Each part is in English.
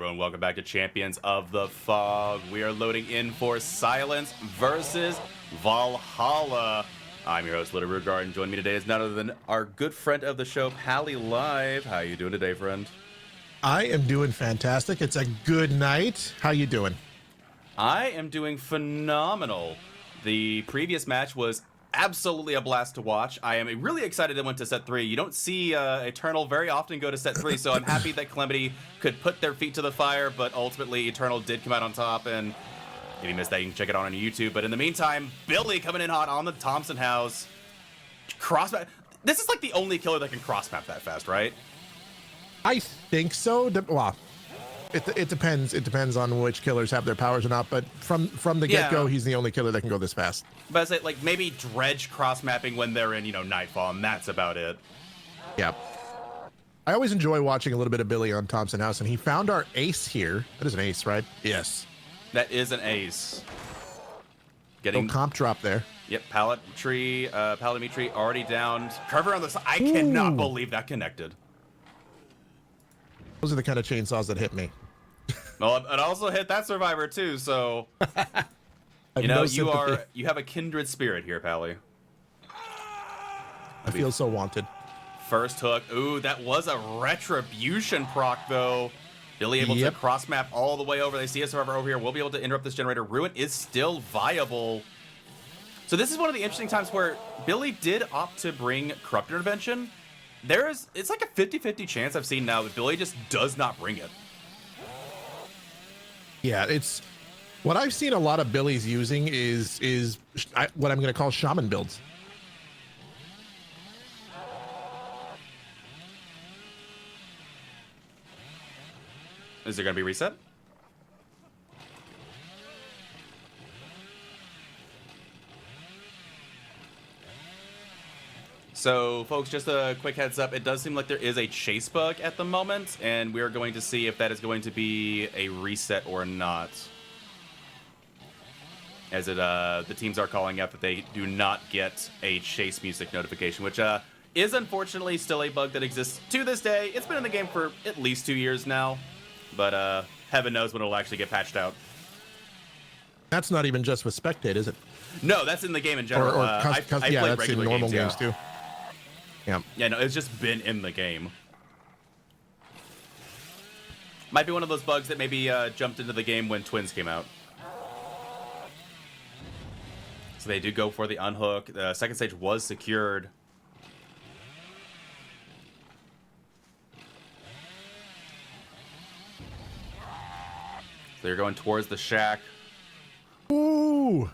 everyone, welcome back to Champions of the Fog. We are loading in for Silence versus Valhalla. I'm your host, Little Rugar, and joining me today is none other than our good friend of the show, Pally Live. How you doing today, friend? I am doing fantastic. It's a good night. How you doing? I am doing phenomenal. The previous match was absolutely a blast to watch. I am really excited it went to set 3. You don't see Eternal very often go to set 3, so I'm happy that Calamity could put their feet to the fire, but ultimately Eternal did come out on top, and if you missed that, you can check it out on YouTube. But in the meantime, Billy coming in hot on the Thompson house. Cross-map. This is like the only killer that can cross-map that fast, right? I think so. Well, it depends. It depends on which killers have their powers or not. But from the get-go, he's the only killer that can go this fast. But I say, like, maybe Dredge cross-mapping when they're in, Nightfall, and that's about it. Yeah. I always enjoy watching a little bit of Billy on Thompson House, and he found our ace here. That is an ace, right? Yes. That is an ace. Getting comp drop there. Yep, Pallet Dimitri already down. Carver on the side. I cannot believe that connected. Those are the kind of chainsaws that hit me. Well, it also hit that survivor too, so you have a kindred spirit here, Pally. I feel so wanted. First hook. Ooh, that was a retribution proc though. Billy able to cross map all the way over. They see a survivor over here. We'll be able to interrupt this generator. Ruin is still viable. So this is one of the interesting times where Billy did opt to bring Corrupt Intervention. It's like a 50-50 chance I've seen now that Billy just does not bring it. Yeah, it's what I've seen a lot of Billy's using is what I'm going to call shaman builds. Is there going to be reset? So, folks, just a quick heads up. It does seem like there is a chase bug at the moment, and we are going to see if that is going to be a reset or not. As the teams are calling out that they do not get a chase music notification, which is unfortunately still a bug that exists to this day. It's been in the game for at least 2 years now, but heaven knows when it'll actually get patched out. That's not even just with Spectate, is it? No, that's in the game in general. I played that's regular in normal games too. Yeah. Yeah, no, it's just been in the game. Might be one of those bugs that maybe jumped into the game when Twins came out. So they do go for the unhook. The second stage was secured. So you're going towards the shack. Ooh.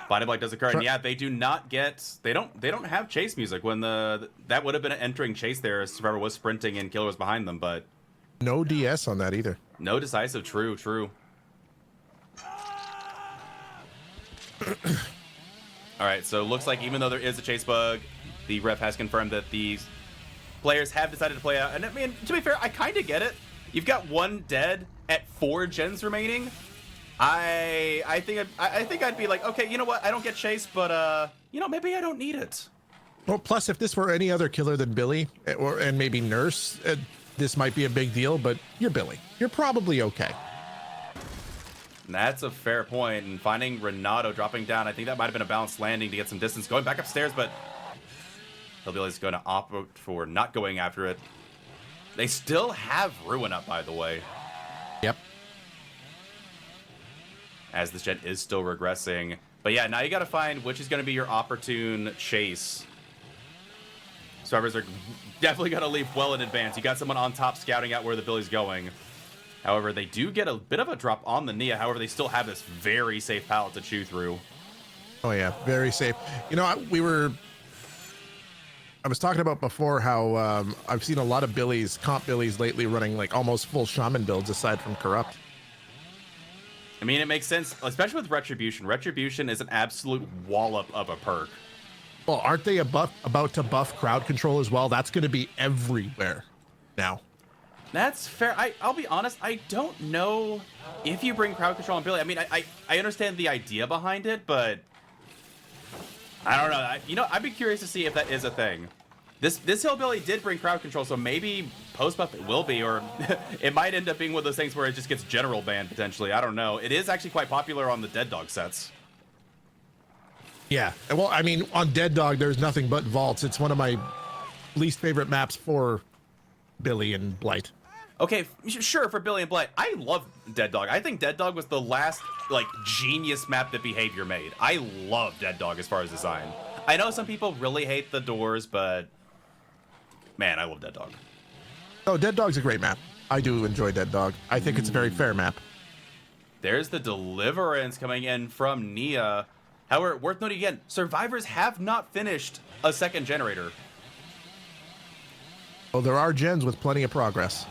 Body block does occur, and yeah, they do not get. They don't have chase music when that would have been an entering chase there. As Survivor was sprinting and Killer was behind them, but no DS on that either. No decisive. True. All right, so looks like even though there is a chase bug, the ref has confirmed that these players have decided to play out. And I mean, to be fair, I kind of get it. You've got one dead at 4 gens remaining. I think I'd be like, okay, you know what? I don't get chase, but maybe I don't need it. Well, plus if this were any other killer than Billy and maybe Nurse, this might be a big deal. But you're Billy. You're probably okay. That's a fair point. And finding Renato dropping down, I think that might have been a balanced landing to get some distance. Going back upstairs, but Hillbilly's going to opt for not going after it. They still have Ruin up, by the way. Yep. As this gen is still regressing. But yeah, now you got to find which is going to be your opportune chase. Survivors are definitely going to leave well in advance. You got someone on top scouting out where the Billy's going. However, they do get a bit of a drop on the Nia. However, they still have this very safe pallet to chew through. Oh yeah, very safe. You know, I was talking about before how I've seen a lot of comp Billies lately running like almost full shaman builds aside from Corrupt. I mean, it makes sense, especially with Retribution. Retribution is an absolute wallop of a perk. Well, aren't they about to buff crowd control as well? That's going to be everywhere now. That's fair. I'll be honest, I don't know if you bring crowd control on Billy. I mean, I understand the idea behind it, but I don't know. I'd be curious to see if that is a thing. This Hillbilly did bring crowd control, so maybe post buff it will be, or it might end up being one of those things where it just gets general banned potentially. I don't know. It is actually quite popular on the Dead Dog sets. Yeah. Well, I mean, on Dead Dog, there's nothing but vaults. It's one of my least favorite maps for Billy and Blight. Okay, sure, for Billy and Blight. I love Dead Dog. I think Dead Dog was the last, like, genius map that Behavior made. I love Dead Dog as far as design. I know some people really hate the doors, but man, I love Dead Dog. Oh, Dead Dog's a great map. I do enjoy Dead Dog. I think it's a very fair map. There's the Deliverance coming in from Nia. However, worth noting again, survivors have not finished a second generator. Oh, there are gens with plenty of progress.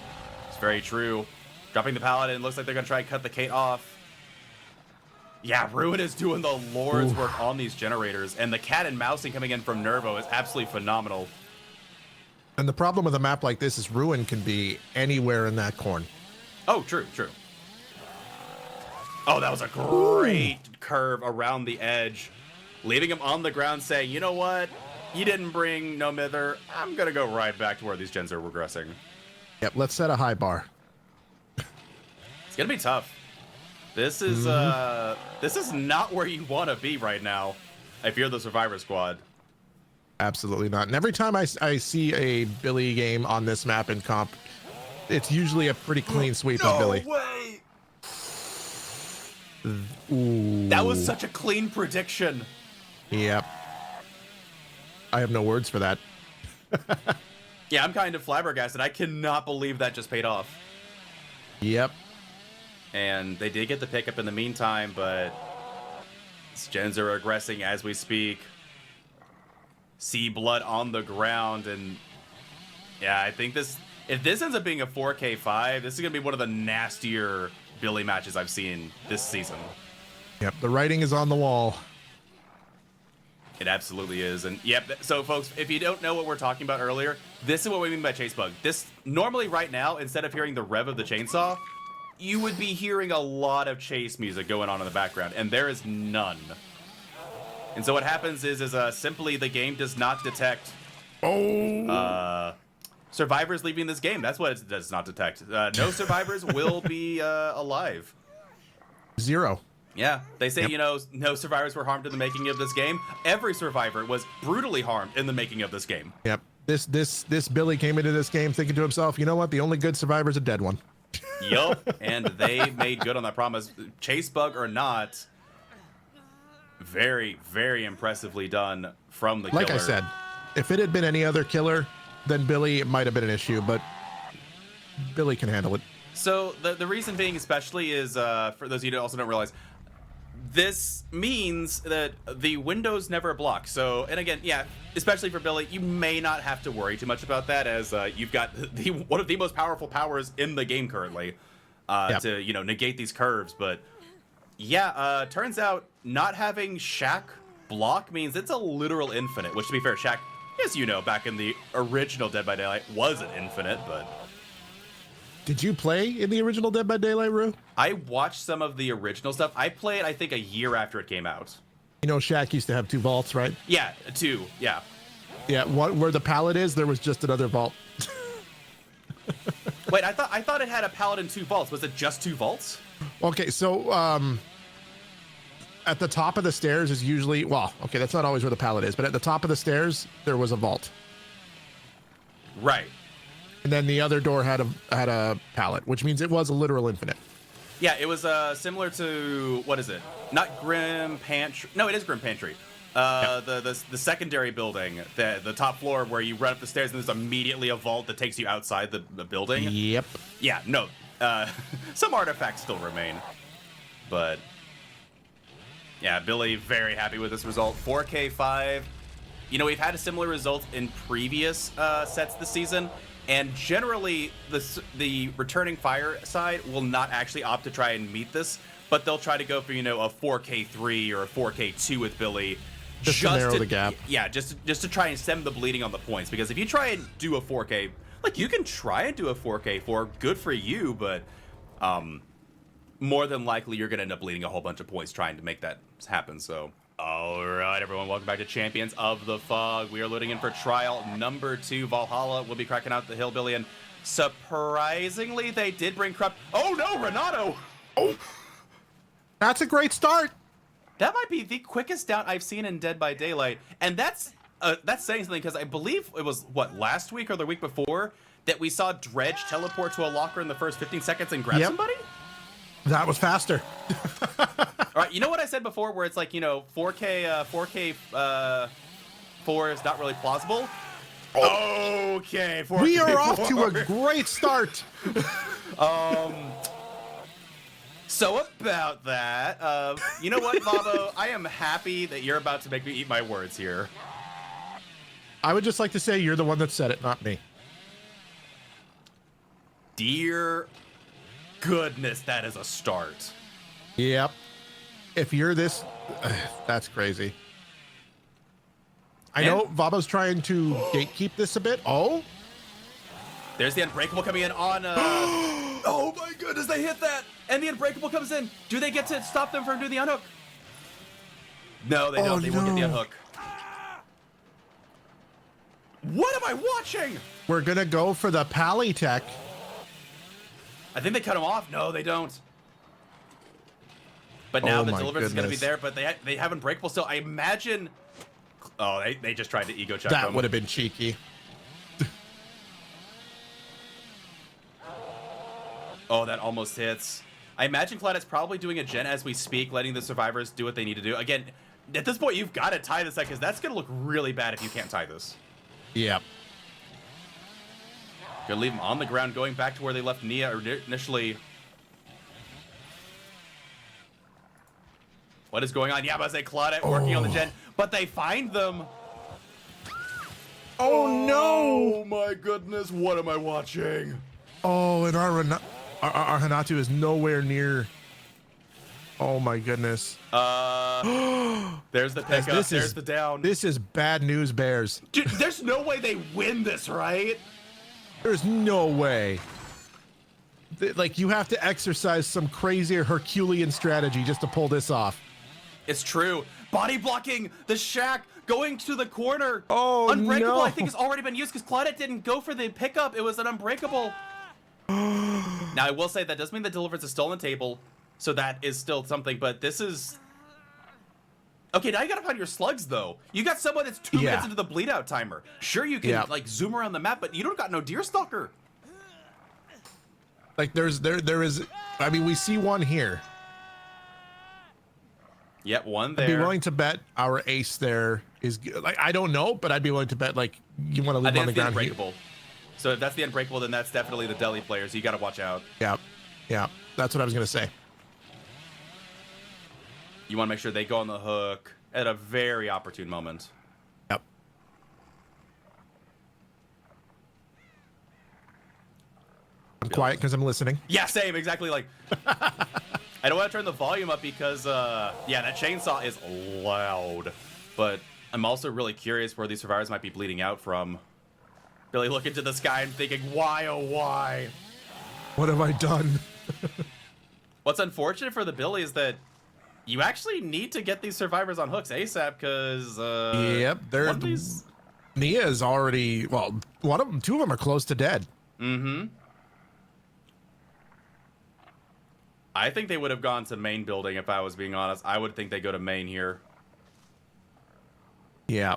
It's very true. Dropping the Paladin, looks like they're going to try and cut the Kate off. Yeah, Ruin is doing the Lord's work on these generators, and the cat and mousing coming in from Nervo is absolutely phenomenal. And the problem with a map like this is Ruin can be anywhere in that corn. Oh, true, true. Oh, that was a great curve around the edge, leaving him on the ground saying, you know what? You didn't bring no mither. I'm going to go right back to where these gens are regressing. Yep, let's set a high bar. It's going to be tough. This is not where you want to be right now if you're the Survivor Squad. Absolutely not. And every time I see a Billy game on this map in comp, it's usually a pretty clean sweep of Billy. No way! Ooh. That was such a clean prediction. Yep. I have no words for that. Yeah, I'm kind of flabbergasted. I cannot believe that just paid off. Yep. And they did get the pickup in the meantime, but gens are regressing as we speak. See blood on the ground, and yeah, I think this, if this ends up being a 4K5, this is going to be one of the nastier Billy matches I've seen this season. Yep, the writing is on the wall. It absolutely is. And yep, so folks, if you don't know what we're talking about earlier, this is what we mean by chase bug. This, normally right now, instead of hearing the rev of the chainsaw, you would be hearing a lot of chase music going on in the background, and there is none. And so what happens is simply the game does not detect survivors leaving this game. That's what it does not detect. No survivors will be alive. 0. Yeah, they say, you know, no survivors were harmed in the making of this game. Every survivor was brutally harmed in the making of this game. Yep. This Billy came into this game thinking to himself, you know what? The only good survivor's a dead one. Yup, and they made good on that promise. Chase bug or not, very, very impressively done from the killer. Like I said, if it had been any other killer than Billy, it might have been an issue, but Billy can handle it. So the reason being especially is, for those of you who also don't realize, this means that the windows never block. So, and again, yeah, especially for Billy, you may not have to worry too much about that, as you've got one of the most powerful powers in the game currently to, you know, negate these curves. But yeah, turns out not having Shaq block means it's a literal infinite, which to be fair, Shaq, as you know, back in the original Dead by Daylight was an infinite, but... Did you play in the original Dead by Daylight, Rue? I watched some of the original stuff. I played, I think, a year after it came out. You know, Shaq used to have 2 vaults, right? Yeah, 2, yeah. Yeah, where the pallet is, there was just another vault. Wait, I thought it had a Paladin 2 vaults. Was it just 2 vaults? Okay, so at the top of the stairs is usually, well, okay, that's not always where the pallet is, but at the top of the stairs there was a vault. Right. And then the other door had a pallet, which means it was a literal infinite. Yeah, it was similar to, what is it? Not Grim Pantry. No, it is Grim Pantry. The secondary building, the top floor where you run up the stairs and there's immediately a vault that takes you outside the building. Yep. Yeah, no. Some artifacts still remain. But yeah, Billy very happy with this result. 4K5. You know, we've had a similar result in previous sets this season. And generally, the returning fire side will not actually opt to try and meet this, but they'll try to go for, you know, a 4K3 or a 4K2 with Billy. Just to narrow the gap. Yeah, just to try and stem the bleeding on the points. Because if you try and do a 4K, like, you can try and do a 4K4, good for you, but more than likely you're going to end up bleeding a whole bunch of points trying to make that happen, so... Alright, everyone, welcome back to Champions of the Fog. We are loading in for trial number 2. Valhalla will be cracking out the Hillbilly, and Surprisingly, they did bring Corrupt. Oh no, Renato! Oh, that's a great start. That might be the quickest down I've seen in Dead by Daylight, and that's saying something because I believe it was what, last week or the week before that we saw Dredge teleport to a locker in the first 15 seconds and grab somebody. That was faster. All right, you know what I said before, where it's like, 4K 4 is not really plausible. Oh. Okay, 4K we are off 4. to a great start. So about that, you know what, Bobo? I am happy that you're about to make me eat my words here. I would just like to say you're the one that said it, not me. Dear goodness, that is a start. Yep. If you're this, that's crazy. I know Vabo's trying to gatekeep this a bit. Oh, there's the Unbreakable coming in on. Oh my goodness, they hit that, and the Unbreakable comes in. Do they get to stop them from doing the unhook? No, they don't. They won't get the unhook. What am I watching? We're gonna go for the Pally Tech. I think they cut him off. No, they don't. But now the Deliverance is going to be there, but they have Unbreakable still. I imagine... Oh, they just tried to ego check That them. would have been cheeky. Oh, that almost hits. I imagine Claudette's probably doing a gen as we speak, letting the survivors do what they need to do. Again, at this point, you've got to tie this, because that's going to look really bad if you can't tie this. Yep. Gonna leave them on the ground, going back to where they left Nia initially. What is going on? Yeah, but I say Claudette working on the gen, but they find them. Oh no! Oh my goodness, what am I watching? Oh, and our Hanatu is nowhere near. Oh my goodness. There's the pickup, there's the down. This is bad news, Bears. Dude, there's no way they win this, right? There's no way. Like, you have to exercise some crazy Herculean strategy just to pull this off. It's true. Body blocking the shack, going to the corner. Oh, Unbreakable, no. I think, has already been used because Claudette didn't go for the pickup. It was an Unbreakable. Now, I will say that does mean the Deliverance is still on the table, so that is still something, but this is... Okay, now you gotta find your slugs, though. You got someone that's 2 minutes into the bleed out timer. Sure, you can like zoom around the map, but you don't got no Deerstalker. Like, there is. I mean, we see one here. Yep, one there. I'd be willing to bet our ace there is like, I don't know, but I'd be willing to bet like you want to leave him on the ground. Unbreakable. So if that's the Unbreakable, then that's definitely the deli player. So you got to watch out. Yeah, yeah, that's what I was gonna say. You want to make sure they go on the hook at a very opportune moment. Yep. I'm quiet because I'm listening. Yeah, same. Exactly. Like, I don't want to turn the volume up because, yeah, that chainsaw is loud. But I'm also really curious where these survivors might be bleeding out from. Really looking to the sky and thinking, why, oh, why? What have I done? What's unfortunate for the Billy is that you actually need to get these survivors on hooks ASAP because, yep, they're Nia is already, well, two of them are close to dead. Mm-hmm. I think they would have gone to main building if I was being honest. I would think they go to main here. Yeah.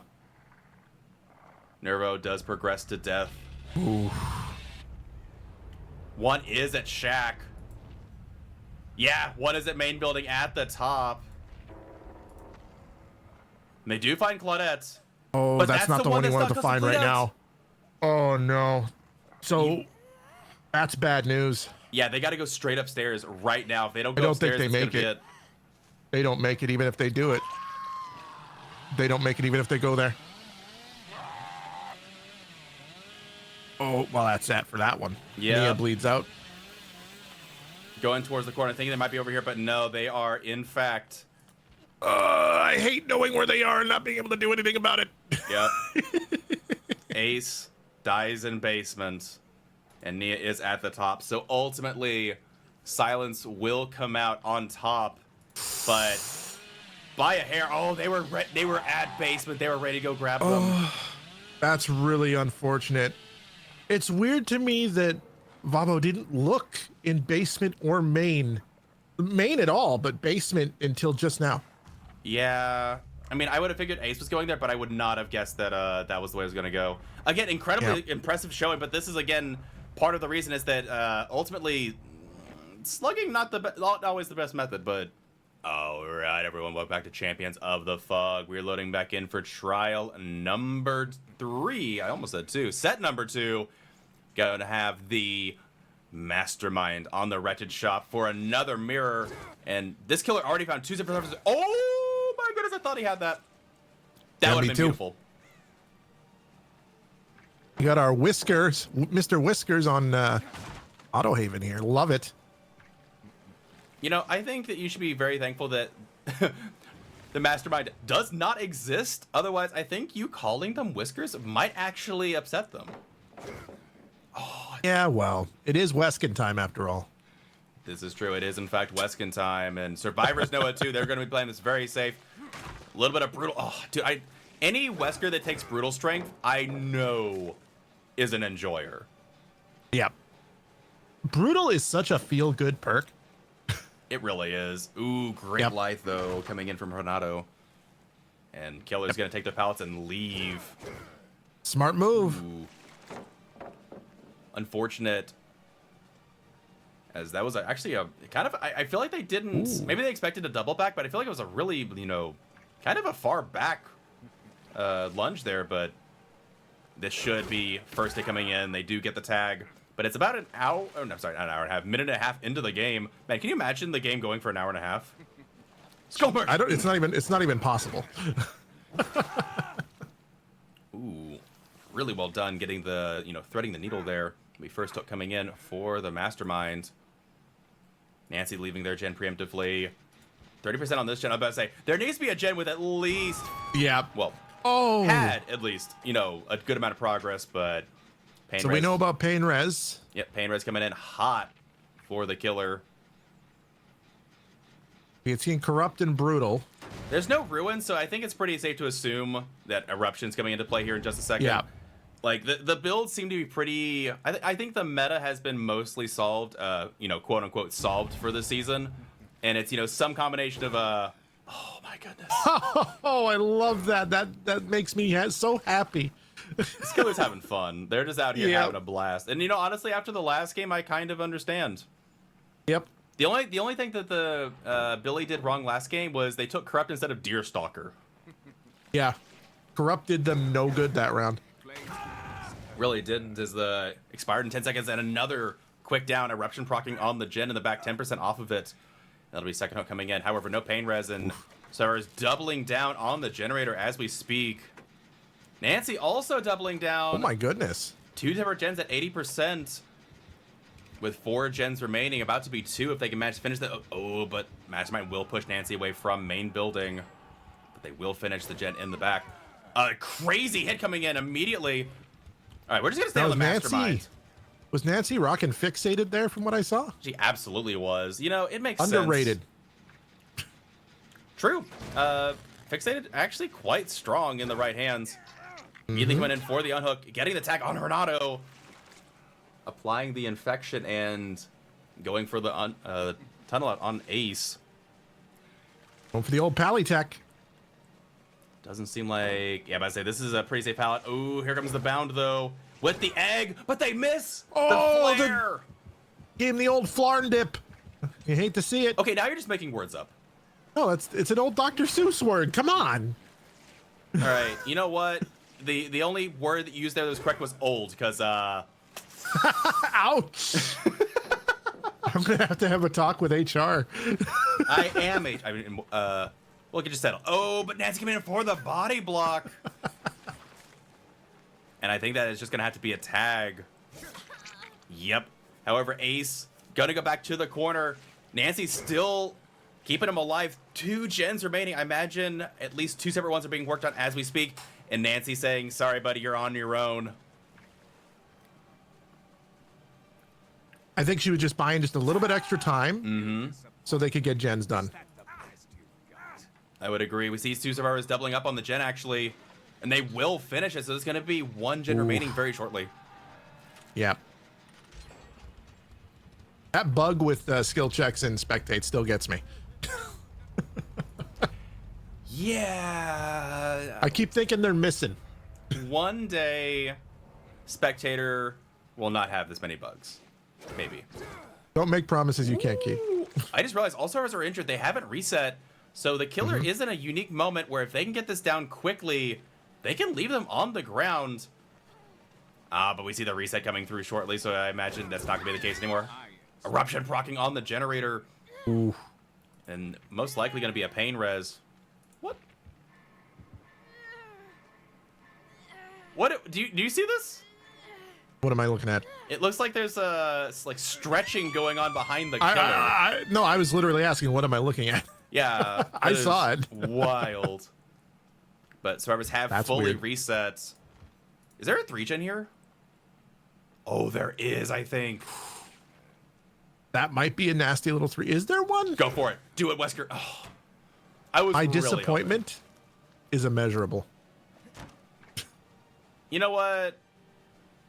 Nervo does progress to death. Ooh. One is at shack. Yeah, one is at main building at the top. And they do find Claudette. Oh, but that's not the one he wanted to find right now. Oh, no. So, that's bad news. Yeah, they got to go straight upstairs right now. If they don't go upstairs, think they make it. They don't make it even if they do it. They don't make it even if they go there. Oh, well, that's that for that one. Yeah. Nia bleeds out. Going towards the corner, thinking they might be over here, but no, they are, in fact... I hate knowing where they are and not being able to do anything about it. Yep. Ace dies in basement, and Nia is at the top. So ultimately, Silence will come out on top, but by a hair. Oh, they were at basement. They were ready to go grab them. That's really unfortunate. It's weird to me that Vavo didn't look in basement or main at all, but basement until just now. Yeah. I mean, I would have figured Ace was going there, but I would not have guessed that that was the way it was going to go. Again, incredibly impressive showing, but this is, again, part of the reason is that ultimately slugging not always the best method, but all right, everyone, welcome back to Champions of the Fog. We're loading back in for trial number 3. I almost said 2. Set number 2. Going to have the Mastermind on the Wretched Shop for another mirror. And this killer already found 2 different surfaces. Oh my goodness, I thought he had that. That would have been beautiful. You got our Whiskers, Mr. Whiskers on Auto Haven here. Love it. You know, I think that you should be very thankful that the Mastermind does not exist. Otherwise, I think you calling them Whiskers might actually upset them. Oh, yeah, well, it is Weskin time after all. This is true. It is, in fact, Weskin time. And Survivors know it, too. They're going to be playing this very safe. A little bit of brutal. Oh, dude, any Wesker that takes brutal strength, I know is an enjoyer. Yep. Brutal is such a feel-good perk. It really is. Ooh, great light, though, coming in from Renato. And Killer's going to take their pallets and leave. Smart move. Ooh. Unfortunate. As that was actually a kind of... I feel like they didn't... Ooh. Maybe they expected a double back, but I feel like it was a really, you know, kind of a far back lunge there, but this should be first hit coming in. They do get the tag. But it's about an hour, oh, no, I'm sorry, not an hour and a half, minute and a half into the game. Man, can you imagine the game going for an hour and a half? Skullberg. It's not even possible. Ooh, really well done getting the, you know, threading the needle there. We first hook coming in for the Mastermind. Nancy leaving their gen preemptively. 30% on this gen. I'm about to say, there needs to be a gen with at least, well, had at least, you know, a good amount of progress, but Pain so res. We know about Pain Res. Yep, Pain Res coming in hot for the killer. It's seen Corrupt and Brutal. There's no Ruin, so I think it's pretty safe to assume that Eruption's coming into play here in just a second. Yeah. Like, the builds seem to be pretty... I think the meta has been mostly solved, you know, quote-unquote solved for this season. And it's, you know, some combination of, oh, my goodness. Oh, I love that. That makes me so happy. This killer's having fun. They're just out here having a blast. And, you know, honestly, after the last game, I kind of understand. Yep. The only thing that the Billy did wrong last game was they took Corrupt instead of Deerstalker. Yeah. Corrupt did them no good that round. Really didn't. As the expired in 10 seconds and another quick down. Eruption proccing on the gen in the back, 10% off of it. That'll be second hook coming in. However, no Pain Res, and Sarah's doubling down on the generator as we speak. Nancy also doubling down. Oh my goodness. 2 different gens at 80%. With 4 gens remaining, about to be 2 if they can manage to finish the... Oh, but Mastermind will push Nancy away from main building. But they will finish the gen in the back. A crazy hit coming in immediately. All right, we're just going to stay on the Mastermind. Was Nancy rocking fixated there from what I saw? She absolutely was. You know, it makes Underrated. sense. True. Fixated actually quite strong in the right hands. Immediately coming in for the unhook, getting the tag on Renato. Applying the infection and going for the tunnel out on Ace. Going for the old pally tech. Doesn't seem like... Yeah, but I say this is a pretty safe pallet. Oh, here comes the bound, though. With the egg, but they miss the flare. Gave him the old Flarn dip. You hate to see it. Okay, now you're just making words up. No, it's an old Dr. Seuss word. Come on. All right, you know what? The only word that you used there that was correct was old, because... Ouch. I'm going to have a talk with HR. I am I mean, well, we can just settle. Oh, but Nancy coming in for the body block. And I think that is just going to have to be a tag. Yep. However, Ace going to go back to the corner. Nancy still keeping him alive. 2 gens remaining. I imagine at least 2 separate ones are being worked on as we speak. And Nancy saying, sorry, buddy, you're on your own. I think she was just buying just a little bit extra time so they could get gens done. I would agree. We see 2 survivors doubling up on the gen, actually. And they will finish it, so there's going to be 1 gen remaining very shortly. Yeah. That bug with skill checks and spectate still gets me. Yeah. I keep thinking they're missing. One day, Spectator will not have this many bugs. Maybe. Don't make promises you can't keep. I just realized all servers are injured. They haven't reset. So the killer is in a unique moment where if they can get this down quickly, they can leave them on the ground. But we see the reset coming through shortly, so I imagine that's not going to be the case anymore. Eruption proccing on the generator. Ooh. And most likely going to be a pain res. What? What? Do you see this? What am I looking at? It looks like there's like stretching going on behind the killer. No, I was literally asking, what am I looking at? Yeah. I saw it. Wild. But survivors have fully reset. Is there a 3-gen here? Oh, there is, I think. That might be a nasty little 3. Is there one? Go for it. Do it, Wesker. Oh, I was My really disappointment is immeasurable. You know what?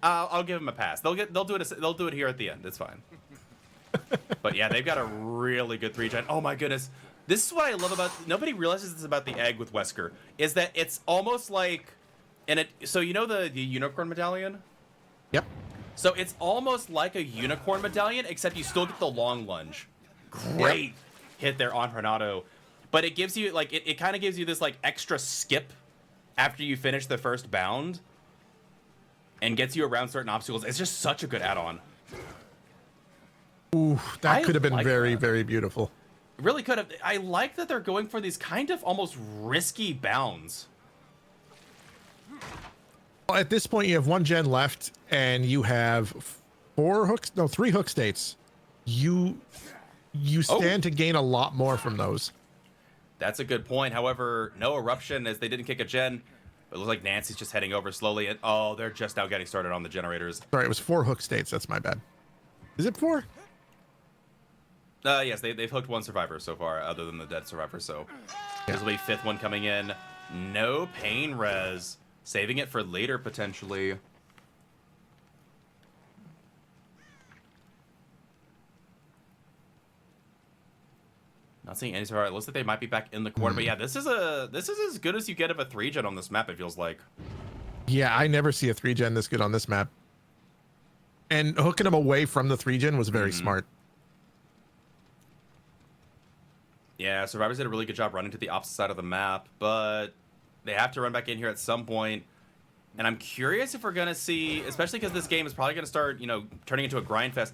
I'll give them a pass. They'll do it here at the end. It's fine. But yeah, they've got a really good 3-gen. Oh my goodness. This is what I love about, nobody realizes this about the egg with Wesker, is that it's almost like, so you know the unicorn medallion? Yep. So it's almost like a unicorn medallion, except you still get the long lunge. Great hit there on Renato. But it gives you, like, it kind of gives you this, like, extra skip after you finish the first bound and gets you around certain obstacles. It's just such a good add-on. Ooh, that could have been very, very beautiful. Really could have. I like that they're going for these kind of almost risky bounds. Well, at this point, you have 1 gen left, and you have 3 hook states. You stand to gain a lot more from those. That's a good point. However, no eruption as they didn't kick a gen. It looks like Nancy's just heading over slowly. And they're just now getting started on the generators. Sorry, it was 4 hook states. That's my bad. Is it 4? Yes, they've hooked 1 survivor so far, other than the dead survivor. So this will be 5th one coming in. No pain res. Saving it for later, potentially. Not seeing any survivor. It looks like they might be back in the corner. But yeah, this is as good as you get of a 3-gen on this map, it feels like. Yeah, I never see a 3-gen this good on this map. And hooking them away from the 3-gen was very smart. Yeah, survivors did a really good job running to the opposite side of the map, but they have to run back in here at some point. And I'm curious if we're going to see, especially because this game is probably going to start, turning into a grind fest.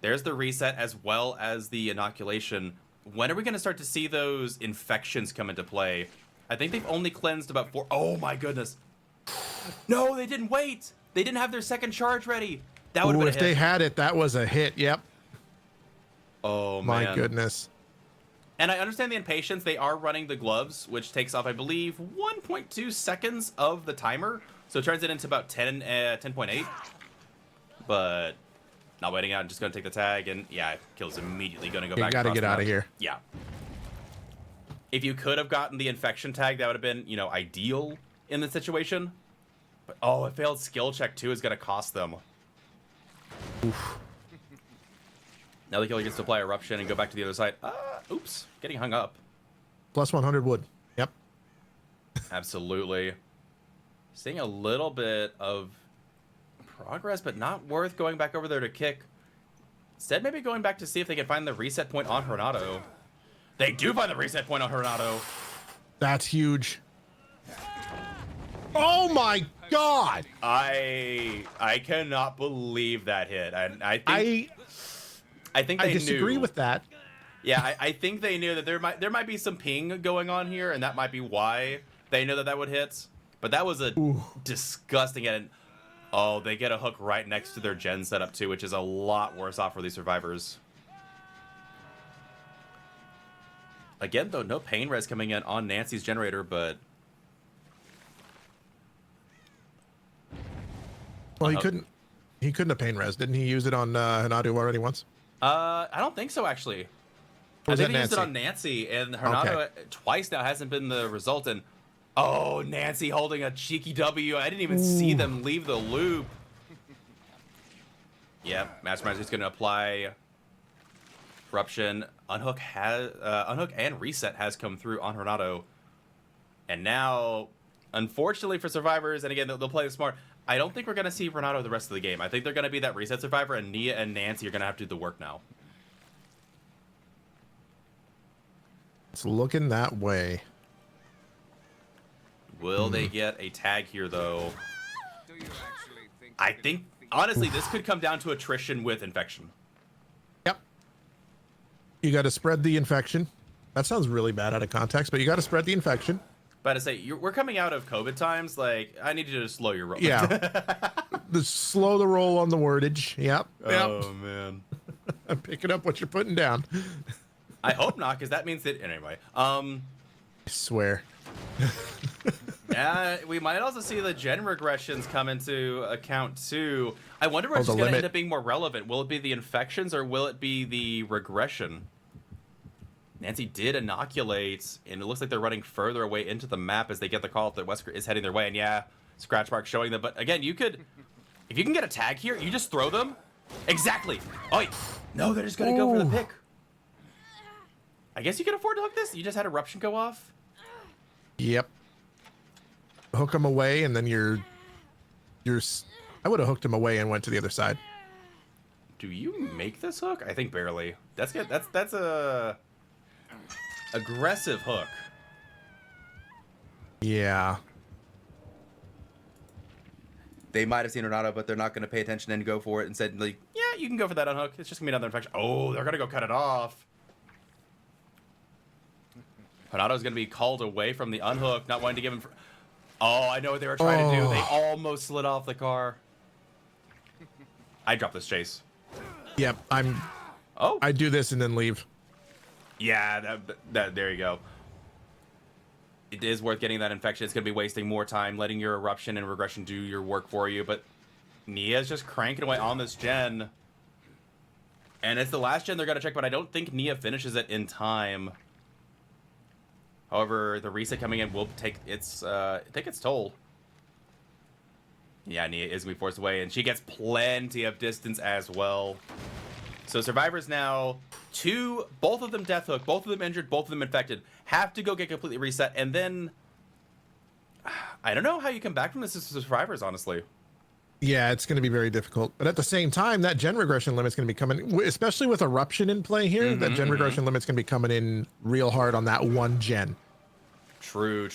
There's the reset as well as the inoculation. When are we going to start to see those infections come into play? I think they've only cleansed about 4. Oh my goodness. No, they didn't wait. They didn't have their second charge ready. That would have been a hit. If they had it, that was a hit. Yep. Oh man. My goodness. And I understand the impatience. They are running the gloves, which takes off, I believe, 1.2 seconds of the timer. So it turns it into about 10.8. But not waiting out, just going to take the tag. And yeah, Kill's immediately going to go back. You got to get out of here. Yeah. If you could have gotten the infection tag, that would have been, ideal in the situation. But, a failed skill check, too, is going to cost them. Oof. Now the killer gets to apply eruption and go back to the other side. Oops, getting hung up. Plus 100 wood. Yep. Absolutely. Seeing a little bit of progress, but not worth going back over there to kick. Instead, maybe going back to see if they can find the reset point on Renato. They do find the reset point on Renato. That's huge. Oh my god! I cannot believe that hit. And I think they disagree knew. With that. Yeah, I think they knew that there might be some ping going on here, and that might be why they know that would hit. But that was a disgusting hit. And, they get a hook right next to their gen setup too, which is a lot worse off for these survivors. Again, though, no pain res coming in on Nancy's generator, but well, he couldn't have pain res. Didn't he use it on Hanadu already once? I don't think so, actually. I think he used it on Nancy, and Renato twice now hasn't been the result. And Nancy holding a cheeky W. I didn't even see them leave the loop. Yep, Mastermind is going to apply corruption. Unhook and reset has come through on Renato. And now, unfortunately for survivors, and again, they'll play it smart, I don't think we're going to see Renato the rest of the game. I think they're going to be that reset survivor, and Nia and Nancy are going to have to do the work now. It's looking that way. Will they get a tag here, though? I think, honestly, this could come down to attrition with infection. Yep. You got to spread the infection. That sounds really bad out of context, but you got to spread the infection. But to say, we're coming out of COVID times. Like, I need you to slow your roll. Yeah. Slow the roll on the wordage. Yep. Oh, man. I'm picking up what you're putting down. I hope not, because that means that... Anyway. I swear. Yeah, we might also see the gen regressions come into account, too. I wonder what's going to end up being more relevant. Will it be the infections, or will it be the regression? Nancy did inoculate, and it looks like they're running further away into the map as they get the call that Wesker is heading their way. And yeah, scratch mark showing them. But again, you could, if you can get a tag here, you just throw them. Exactly. Oh, wait. No, they're just going to go for the pick. I guess you can afford to hook this. You just had Eruption go off. Yep. Hook them away, and then you're. I would have hooked him away and went to the other side. Do you make this hook? I think barely. That's good. That's a aggressive hook. Yeah. They might have seen Renato, but they're not going to pay attention and go for it and said, like, yeah, you can go for that unhook. It's just going to be another infection. Oh, they're going to go cut it off. Renato's going to be called away from the unhook, not wanting to give him... Oh, I know what they were trying to do. They almost slid off the car. I dropped this chase. Yep, I do this and then leave. Yeah, there you go. It is worth getting that infection. It's going to be wasting more time, letting your eruption and regression do your work for you. But Nia's just cranking away on this gen. And it's the last gen they're going to check, but I don't think Nia finishes it in time. However, the reset coming in will take its toll. Yeah, Nia is going to be forced away, and she gets plenty of distance as well. So survivors now, both of them death hook, both of them injured, both of them infected, have to go get completely reset, and then I don't know how you come back from this as survivors, honestly. Yeah, it's going to be very difficult. But at the same time, that gen regression limit's going to be coming, especially with eruption in play here. That gen regression limit's going to be coming in real hard on that one gen. True.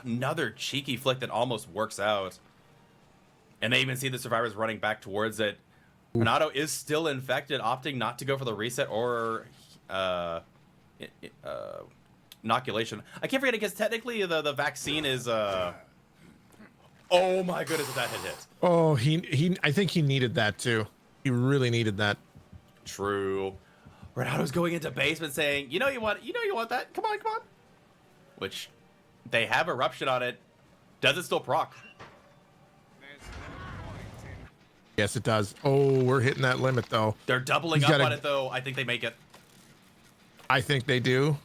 Another cheeky flick that almost works out. And they even see the survivors running back towards it. Renato is still infected, opting not to go for the reset or inoculation. I can't forget it because technically the vaccine is... Oh my goodness, if that had hit. Oh, I think he needed that too. He really needed that. True. Renato's going into basement saying, you know you want that? Come on. Which, they have eruption on it. Does it still proc? Yes, it does. Oh, we're hitting that limit though. They're doubling up on it though. I think they make it. I think they do.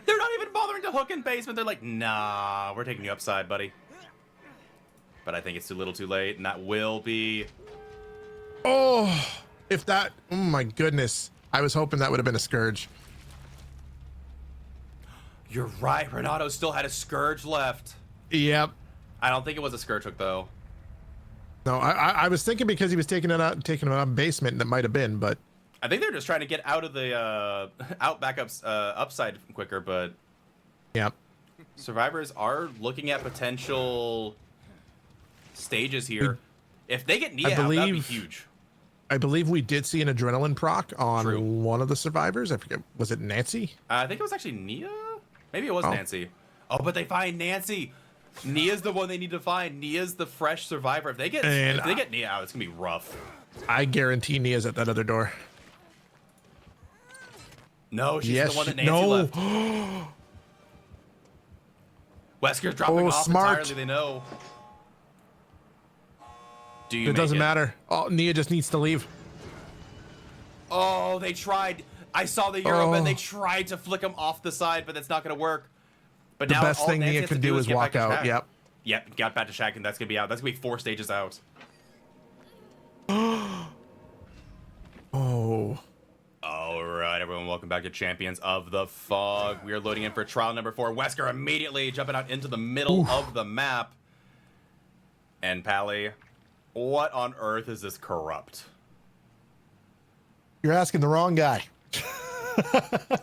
They're not even bothering to hook in basement. They're like, nah, we're taking you upside, buddy. But I think it's too little too late, and that will be... Oh, oh my goodness. I was hoping that would have been a Scourge. You're right, Renato still had a Scourge left. Yep. I don't think it was a Scourge hook, though. No, I was thinking because he was taking it out basement, that might have been, but... I think they're just trying to get out of the upside quicker, but yep. Survivors are looking at potential stages here. If they get Nia out, that'd be huge. I believe we did see an adrenaline proc on one of the survivors. I forget, was it Nancy? I think it was actually Nia. Maybe it was Nancy. Oh, but they find Nancy. Nia's the one they need to find. Nia's the fresh survivor. If they get Nia out, it's gonna be rough. I guarantee Nia's at that other door. No, she's the one that Nancy left. Wesker's dropping off entirely, they know. It doesn't matter. Oh, Nia just needs to leave. Oh, they tried. I saw the Euro and they tried to flick him off the side, but that's not going to work. But the now best thing Nia can do is walk out. Yep. Yep, got back to Shaq, and that's going to be out. That's going to be 4 stages out. Oh. All right, everyone, welcome back to Champions of the Fog. We are loading in for trial number 4. Wesker immediately jumping out into the middle of the map. And Pally, what on earth is this corrupt? You're asking the wrong guy.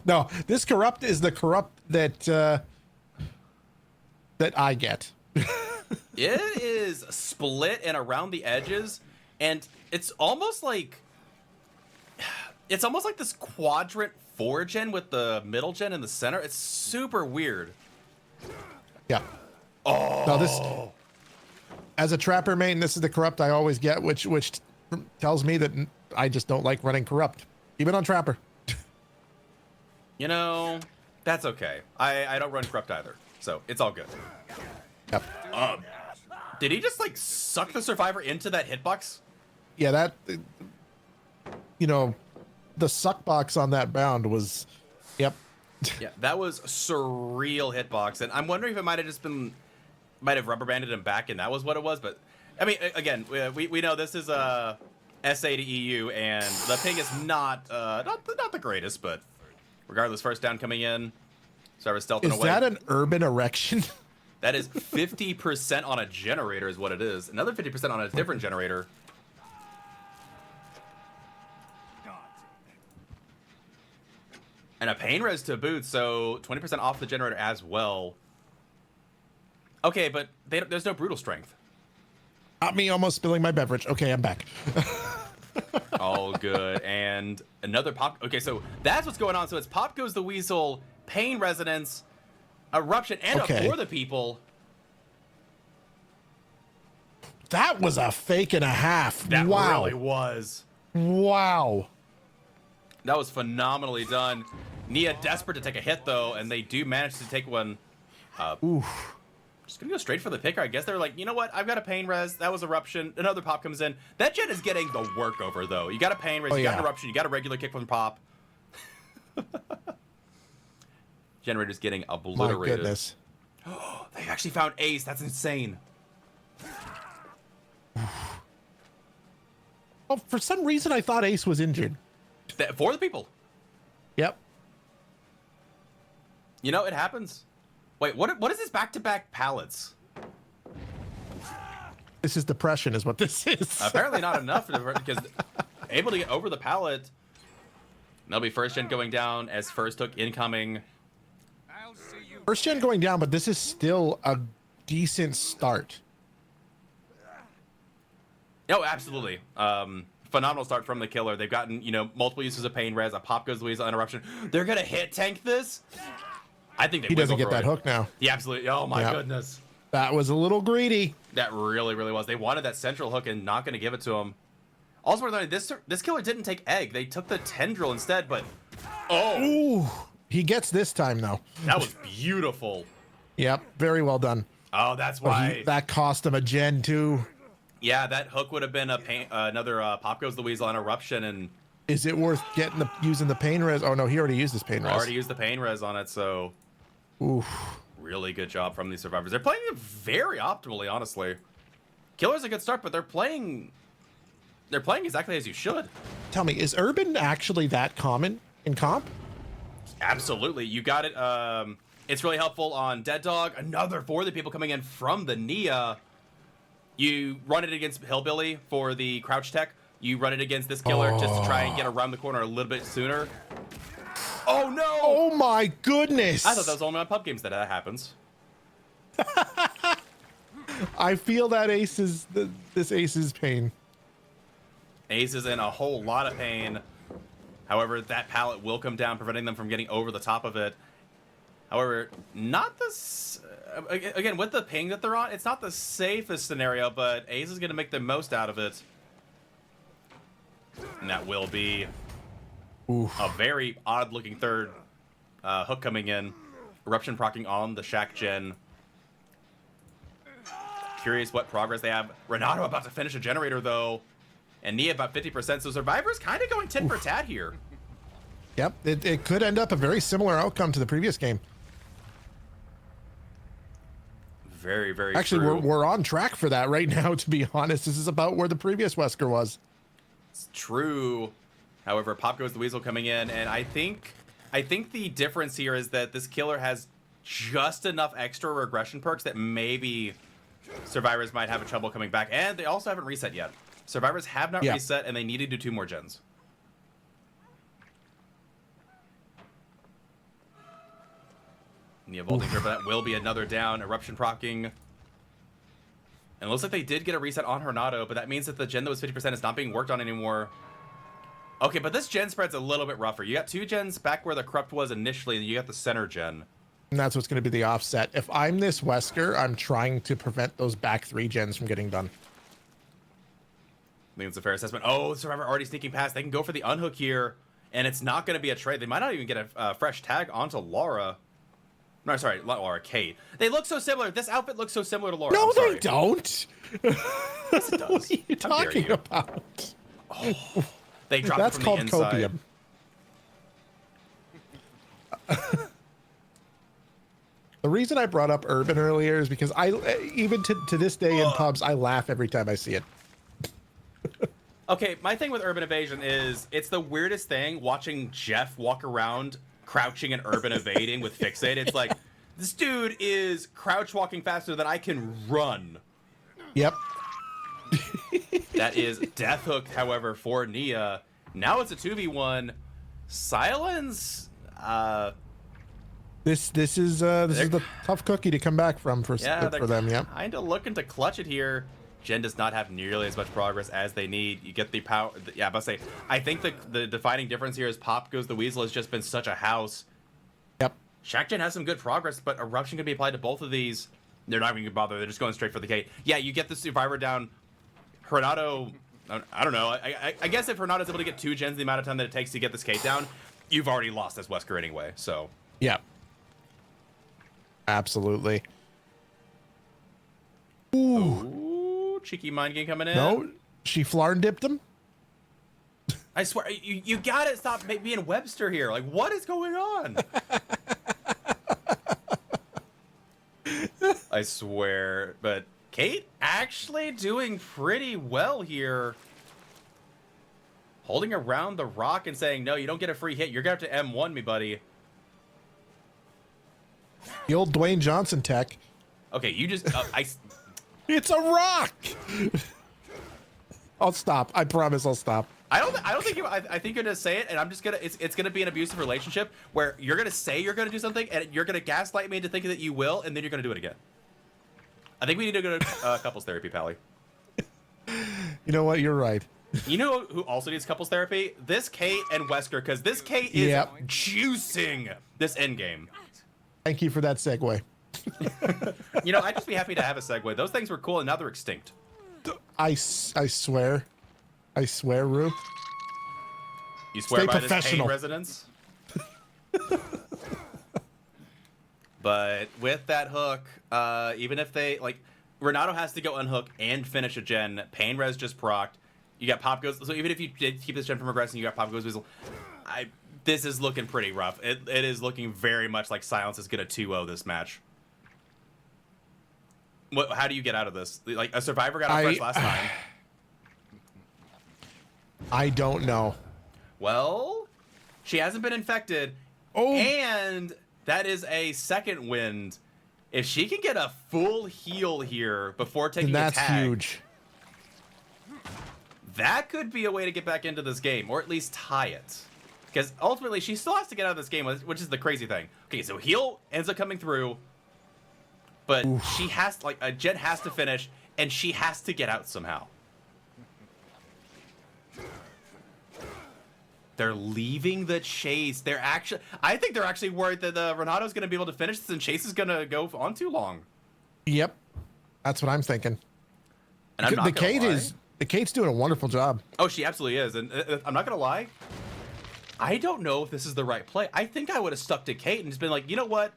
No, this corrupt is the corrupt that that I get. It is split and around the edges, and it's almost like this quadrant 4 gen with the middle gen in the center. It's super weird. Yeah. Oh. No, this as a trapper main, this is the corrupt I always get, which tells me that I just don't like running corrupt, even on trapper. You know, that's okay. I don't run corrupt either, so it's all good. Yep. Did he just like suck the survivor into that hitbox? Yeah, that you know, the suck box on that bound was, yep. Yeah, that was surreal hitbox, and I'm wondering if it might have rubber banded him back, and that was what it was. But I mean, again, we know this is a SA to EU, and the ping is not the greatest, but regardless, first down coming in. Sarah stealthing away. Is that an urban erection? That is 50% on a generator is what it is. Another 50% on a different generator. And a pain res to boot, so 20% off the generator as well. Okay, but there's no brutal strength. Got me almost spilling my beverage. Okay, I'm back. All good. And another pop. Okay, so that's what's going on. So it's Pop Goes the Weasel, Pain Resonance, Eruption, and a For the People. That was a fake and a half. That wow. really was. Wow. That was phenomenally done. Nia desperate to take a hit, though, and they do manage to take one. Oof. Just gonna go straight for the picker. I guess they're like, you know what? I've got a pain res. That was Eruption. Another pop comes in. That gen is getting the work over, though. You got a pain res, you got an Eruption, you got a regular kick from pop. Generator's getting obliterated. My goodness. Oh, they actually found Ace. That's insane. Oh, for some reason, I thought Ace was injured. For the people. Yep. You know, it happens. Wait, what is this back-to-back pallets? This is depression is what this is. Apparently not enough because able to get over the pallet. That'll be first gen going down as first hook incoming. First gen going down, but this is still a decent start. Oh, absolutely. Phenomenal start from the killer. They've gotten, you know, multiple uses of pain res. A pop goes the weasel interruption. They're gonna hit tank this. I think he doesn't get that hook now. Yeah, absolutely. Oh my goodness. That was a little greedy. That really, really was. They wanted that central hook and not going to give it to him. Also, this killer didn't take egg. They took the tendril instead, but Ooh, he gets this time though. That was beautiful. Yep, very well done. Oh, that's why that cost him a gen too. Yeah, that hook would have been another pop goes the weasel on eruption. And is it worth getting using the pain res? Oh no, he already used his pain res. Already used the pain res on it, so oof. Really good job from these survivors. They're playing it very optimally, honestly. Killer's a good start, but they're playing exactly as you should. Tell me, is urban actually that common in comp? Absolutely. You got it. It's really helpful on Dead Dog. Another for the people coming in from the Nia. You run it against Hillbilly for the crouch tech. You run it against this killer just to try and get around the corner a little bit sooner. Oh no! Oh my goodness! I thought that was only on pub games that happens. I feel that this Ace's pain. Ace is in a whole lot of pain. However, that pallet will come down, preventing them from getting over the top of it. However, not this... again, with the ping that they're on, it's not the safest scenario, but Ace is going to make the most out of it. And that will be a very odd-looking third hook coming in. Eruption proccing on the Shack gen. Curious what progress they have. Renato about to finish a generator, though. And Nia about 50%, so Survivor's kind of going tit for tat here. Yep, it could end up a very similar outcome to the previous game. Very, very Actually, true. we're on track for that right now, to be honest. This is about where the previous Wesker was. It's true. However, Pop Goes the Weasel coming in, and I think the difference here is that this killer has just enough extra regression perks that maybe survivors might have trouble coming back, and they also haven't reset yet. Survivors have not reset, and they need to do 2 more gens. Nia Volting here, but that will be another down. Eruption procking. And it looks like they did get a reset on Hernado, but that means that the gen that was 50% is not being worked on anymore. Okay, but this gen spread's a little bit rougher. You got 2 gens back where the corrupt was initially, and you got the center gen. And that's what's going to be the offset. If I'm this Wesker, I'm trying to prevent those back 3 gens from getting done. I think it's a fair assessment. Oh, Survivor already sneaking past. They can go for the unhook here, and it's not going to be a trade. They might not even get a fresh tag onto Laura. No, sorry, not Laura, Kate. They look so similar. This outfit looks so similar to Laura. No, they don't. Yes, it does. What are you talking about? Oh, they dropped That's it from the inside. called copium. The reason I brought up Urban earlier is because even to this day in pubs, I laugh every time I see it. Okay, my thing with Urban Evasion is it's the weirdest thing watching Jeff walk around crouching and urban evading with Fixate. It's like, this dude is crouch walking faster than I can run. Yep. That is Death Hook, however, for Nia. Now it's a 2v1. Silence. This is the tough cookie to come back from for them. Yep. Kind of looking to clutch it here. Jen does not have nearly as much progress as they need. You get the power. Yeah, I must say, I think the defining difference here is Pop Goes the Weasel has just been such a house. Yep. Shack Jen has some good progress, but Eruption can be applied to both of these. They're not even going to bother. They're just going straight for the gate. Yeah, you get the Survivor down. Hernado, I don't know. I guess if Hernado's able to get 2 gens the amount of time that it takes to get this Kate down, you've already lost as Wesker anyway, so. Yep. Absolutely. Ooh. Cheeky mind game coming in. No, she flarn dipped him. I swear, you gotta stop being Webster here. Like, what is going on? I swear. But Kate actually doing pretty well here. Holding around the rock and saying, no, you don't get a free hit. You're gonna have to M1 me, buddy. The old Dwayne Johnson tech. Okay, you just... It's a rock! I'll stop. I promise I'll stop. I don't think you... I think you're gonna say it, and I'm just gonna... It's gonna be an abusive relationship where you're gonna say you're gonna do something, and you're gonna gaslight me into thinking that you will, and then you're gonna do it again. I think we need to go to couples therapy, Pally. You know what? You're right. You know who also needs couples therapy? This Kate and Wesker, because this Kate is juicing this endgame. Thank you for that segue. You know, I'd just be happy to have a segue. Those things were cool, and now they're extinct. I swear. I swear, Rue. You swear Stay by professional. this Kate residence? But with that hook, even if they, like, Renato has to go unhook and finish a gen. Pain res just procced. You got Pop Goes. So even if you did keep this gen from regressing, you got Pop Goes Weasel. This is looking pretty rough. It is looking very much like Silence is going to 2-0 this match. How do you get out of this? Like, a Survivor got out fresh last time. I don't know. Well, she hasn't been infected. Oh. And that is a second wind. If she can get a full heal here before taking a tag. That's huge. That could be a way to get back into this game, or at least tie it. Because ultimately, she still has to get out of this game, which is the crazy thing. Okay, so heal ends up coming through, but she has, like, a Jen has to finish, and she has to get out somehow. They're leaving the chase. I think they're actually worried that Renato's going to be able to finish this, and Chase is going to go on too long. Yep, that's what I'm thinking. And I'm not gonna lie. The Kate's doing a wonderful job. Oh, she absolutely is, and I'm not going to lie. I don't know if this is the right play. I think I would have stuck to Kate and just been like, you know what?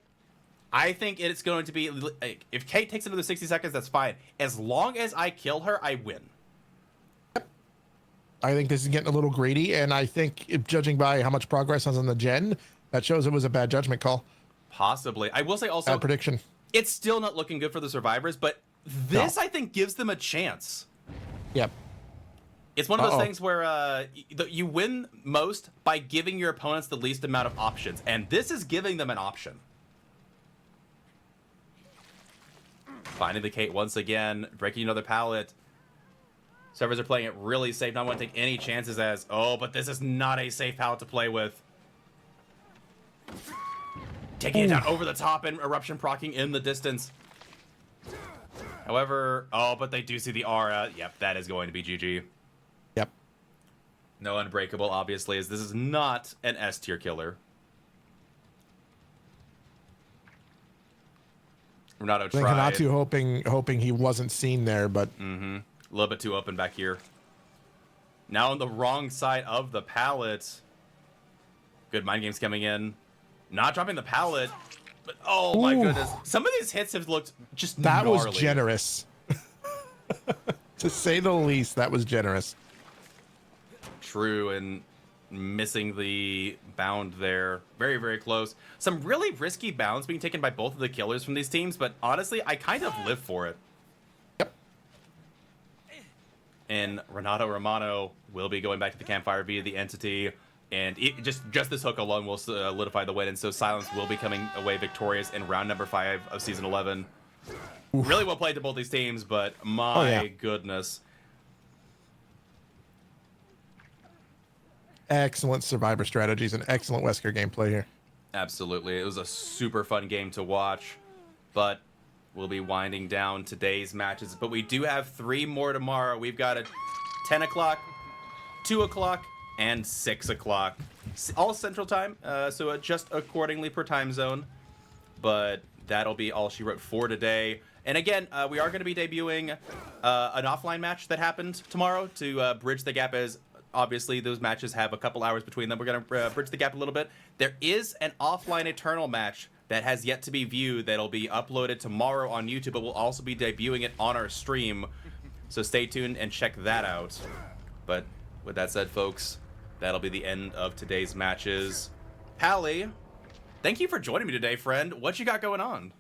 I think it's going to be... Like, if Kate takes another 60 seconds, that's fine. As long as I kill her, I win. I think this is getting a little greedy, and I think, judging by how much progress was on the gen, that shows it was a bad judgment call. Possibly. I will say also... Bad prediction. It's still not looking good for the Survivors, but this, I think, gives them a chance. Yep. It's one of those things where you win most by giving your opponents the least amount of options, and this is giving them an option. Finding the Kate once again, breaking another pallet. Servers are playing it really safe, not want to take any chances as, oh, but this is not a safe pallet to play with. Taking it down over the top and eruption proccing in the distance. However, oh, but they do see the aura. Yep, that is going to be GG. Yep. No unbreakable, obviously, as this is not an S tier killer. Renato tried. Hinatu hoping he wasn't seen there, but a little bit too open back here. Now on the wrong side of the pallet. Good mind games coming in. Not dropping the pallet, but oh my goodness. Some of these hits have looked just that gnarly. was generous. To say the least, that was generous. True, and missing the bound there. Very, very close. Some really risky bounds being taken by both of the killers from these teams, but honestly, I kind of live for it. Yep. And Renato Romano will be going back to the campfire via the entity, and just this hook alone will solidify the win, and so Silence will be coming away victorious in round number 5 of Season 11. Oof. Really well played to both these teams, but my goodness. Excellent Survivor strategies and excellent Wesker gameplay here. Absolutely. It was a super fun game to watch, but we'll be winding down today's matches. But we do have 3 more tomorrow. We've got a 10 o'clock, 2 o'clock, and 6 o'clock. All Central Time, so adjust accordingly per time zone. But that'll be all she wrote for today. And again, we are going to be debuting an offline match that happened tomorrow to bridge the gap, as obviously those matches have a couple hours between them. We're going to bridge the gap a little bit. There is an offline Eternal match that has yet to be viewed that'll be uploaded tomorrow on YouTube, but we'll also be debuting it on our stream. So stay tuned and check that out. But with that said, folks, that'll be the end of today's matches. Pally, thank you for joining me today, friend. What you got going on?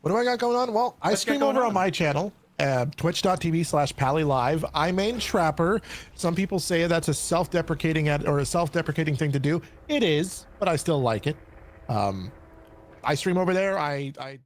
What do I got going on? Well, I stream over on my channel, twitch.tv/PallyLive. I main Trapper. Some people say that's a self-deprecating thing to do. It is, but I still like it. I stream over there. I